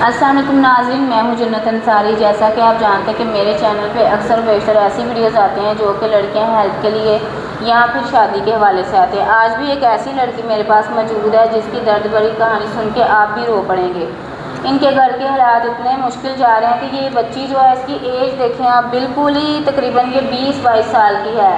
अस्सलाम वालेकुम नाज़रीन, मैं हूं जन्नत अंसारी। जैसा कि आप जानते हैं कि मेरे चैनल पे अक्सर बेशतर ऐसी वीडियोस आते हैं जो कि लड़कियां हेल्प के लिए या फिर शादी के हवाले से आते हैं। आज भी एक ऐसी लड़की मेरे पास मौजूद है जिसकी दर्द भरी कहानी सुन के आप भी रो पड़ेंगे। इनके घर के हालात इतने मुश्किल जा रहे हैं कि ये बच्ची जो है, इसकी एज देखें आप, बिल्कुल ही तकरीबन ये 20-22 साल की है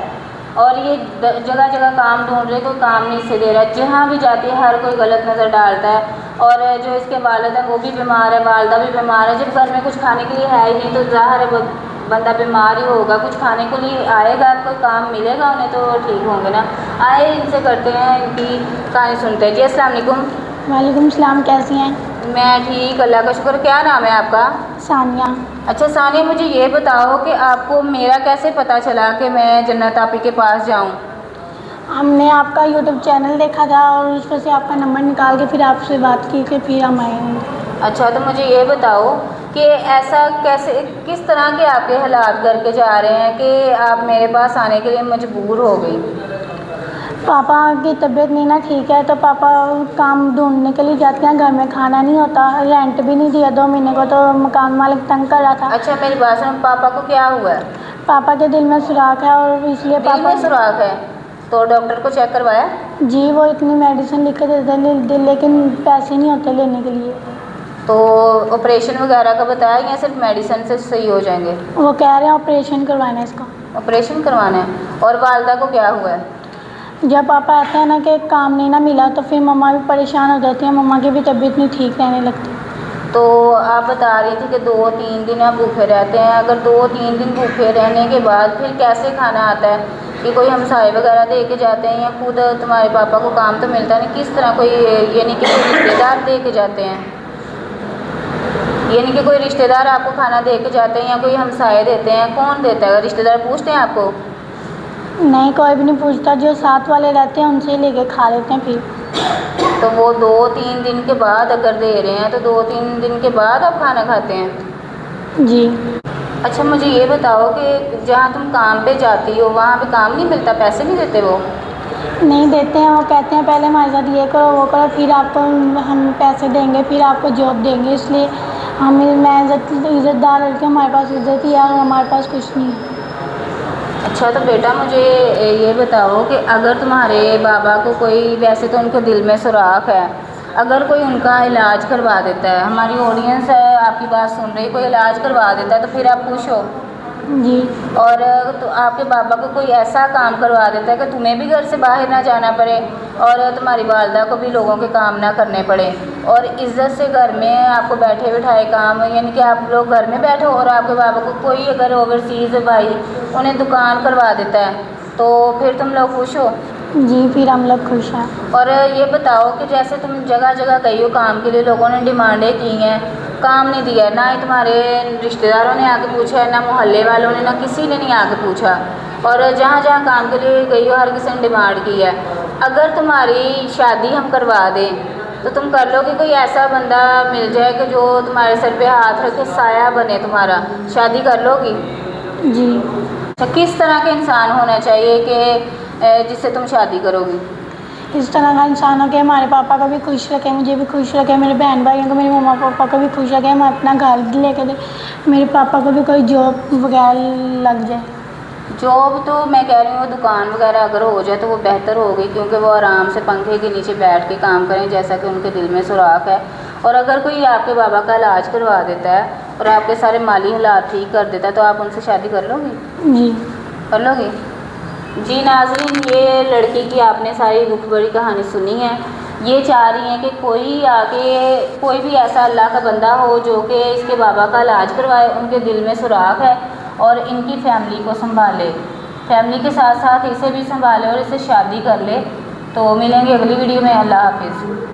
और ये जगह जगह काम ढूंढ रहे, कोई काम नहीं से दे रहा है। जहाँ भी जाती है हर कोई गलत नज़र डालता है और जो इसके वालिद हैं वो भी बीमार है, वालदा भी बीमार है। जब घर में कुछ खाने के लिए है ही नहीं तो ज़ाहिर है बंदा बीमार ही होगा। कुछ खाने के लिए आएगा, कोई काम मिलेगा उन्हें तो ठीक होंगे ना। आए इनसे करते हैं, इनकी कहानी सुनते हैं। जी अस्सलाम वालेकुम। वालेकुम सलाम, कैसी हैं? मैं ठीक, अल्लाह का शुक्र। क्या नाम है आपका? सानिया। अच्छा सानिया, मुझे ये बताओ कि आपको मेरा कैसे पता चला कि मैं जन्नत आपी के पास जाऊं? हमने आपका यूट्यूब चैनल देखा था और उस पर से आपका नंबर निकाल के फिर आपसे बात की कि फिर हम आए हैं। अच्छा, तो मुझे ये बताओ कि ऐसा कैसे, किस तरह के आपके हालात करके जा रहे हैं कि आप मेरे पास आने के लिए मजबूर हो गई? पापा की तबीयत नहीं ना ठीक है तो पापा काम ढूंढने के लिए जाते हैं। घर में खाना नहीं होता, रेंट भी नहीं दिया 2 महीने को तो मकान मालिक तंग कर रहा था। अच्छा मेरी बात सुनो, पापा को क्या हुआ है? पापा के दिल में सुराख है और इसलिए दिल में सुराख है? तो डॉक्टर को चेक करवाया? जी, वो इतनी मेडिसिन लिख के देते हैं लेकिन पैसे नहीं होते लेने के लिए। तो ऑपरेशन वगैरह का बताया या सिर्फ मेडिसिन से सही हो जाएंगे? वो कह रहे हैं ऑपरेशन करवाना है इसका। ऑपरेशन करवाना है। और वालदा को क्या हुआ है? जब पापा आते हैं ना कि काम नहीं ना मिला तो फिर मम्मा भी परेशान हो जाती है, मम्मा की भी तबीयत नहीं ठीक रहने लगती। तो आप बता रही थी कि 2-3 दिन आप भूखे रहते हैं। अगर 2-3 दिन भूखे रहने के बाद फिर कैसे खाना आता है? कि कोई हमसाए वगैरह दे के जाते हैं या खुद तुम्हारे पापा को काम तो मिलता नहीं? किस तरह कोई, यानी कि कोई रिश्तेदार दे के जाते हैं? यानी कि कोई रिश्तेदार आपको खाना दे के जाते हैं या कोई हमसाए देते हैं? कौन देता है? रिश्तेदार पूछते हैं आपको? नहीं, कोई भी नहीं पूछता, जो साथ वाले रहते हैं उनसे ही लेके खा लेते हैं फिर। तो वो 2-3 दिन के बाद अगर दे रहे हैं तो 2-3 दिन के बाद आप खाना खाते हैं? जी। अच्छा मुझे ये बताओ कि जहाँ तुम काम पे जाती हो वहाँ पे काम नहीं मिलता, पैसे नहीं देते वो? नहीं देते हैं, वो कहते हैं पहले हमारे साथ ये करो वो करो फिर आपको हम पैसे देंगे फिर आपको जॉब देंगे। इसलिए मैं इज़्ज़तदार लड़की, हमारे पास इज़्ज़त ही है और हमारे पास कुछ नहीं है। अच्छा तो बेटा मुझे ये बताओ कि अगर तुम्हारे बाबा को कोई, वैसे तो उनके दिल में सुराख है, अगर कोई उनका इलाज करवा देता है, हमारी ऑडियंस है आपकी बात सुन रही, कोई इलाज करवा देता है तो फिर आप खुश हो? जी। और तो आपके बाबा को कोई ऐसा काम करवा देता है कि तुम्हें भी घर से बाहर ना जाना पड़े और तुम्हारी वालदा को भी लोगों के काम ना करने पड़े और इज़्ज़त से घर में आपको बैठे बिठाए काम, यानी कि आप लोग घर में बैठो और आपके बाबा को कोई अगर ओवरसीज़ भाई उन्हें दुकान करवा देता है तो फिर तुम लोग खुश हो? जी, फिर हम लोग खुश हैं। और ये बताओ कि जैसे तुम जगह जगह गई हो काम के लिए, लोगों ने डिमांडें की हैं, काम नहीं दिया है, ना ही तुम्हारे रिश्तेदारों ने आके पूछा है, ना मोहल्ले वालों ने, ना किसी ने नहीं आके पूछा, और जहाँ जहाँ काम के लिए गई हो हर किसी ने डिमांड की है। अगर तुम्हारी शादी हम करवा दें तो तुम कर लोगे? कोई ऐसा बंदा मिल जाए कि जो तुम्हारे सर पे हाथ रखे साया बने तुम्हारा, शादी कर लोगी? जी। अच्छा किस तरह के इंसान होना चाहिए कि जिससे तुम शादी करोगी? इस तरह का इंसान हो कि हमारे पापा को भी खुश रखे, मुझे भी खुश रखे, मेरे बहन भाइयों को, मेरे मम्मा पापा को भी खुश रखे, हम अपना घर लेके दे, मेरे पापा को भी कोई जॉब वगैरह लग जाए। जॉब तो मैं कह रही हूँ दुकान वगैरह अगर हो जाए तो वो बेहतर होगी, क्योंकि वो आराम से पंखे के नीचे बैठ के काम करें जैसा कि उनके दिल में सुराख है। और अगर कोई आपके बाबा का इलाज करवा देता है और आपके सारे माली हालात ठीक कर देता है तो आप उनसे शादी कर लोगी? जी। कर लोगी? जी नाज़रीन, ये लड़की की आपने सारी दुख भरी कहानी सुनी है। ये चाह रही हैं कि कोई आके, कोई भी ऐसा अल्लाह का बंदा हो जो कि इसके बाबा का इलाज करवाए, उनके दिल में सुराख है और इनकी फैमिली को संभाले, फैमिली के साथ साथ इसे भी संभाले और इसे शादी कर ले। तो मिलेंगे अगली वीडियो में। अल्लाह हाफिज़।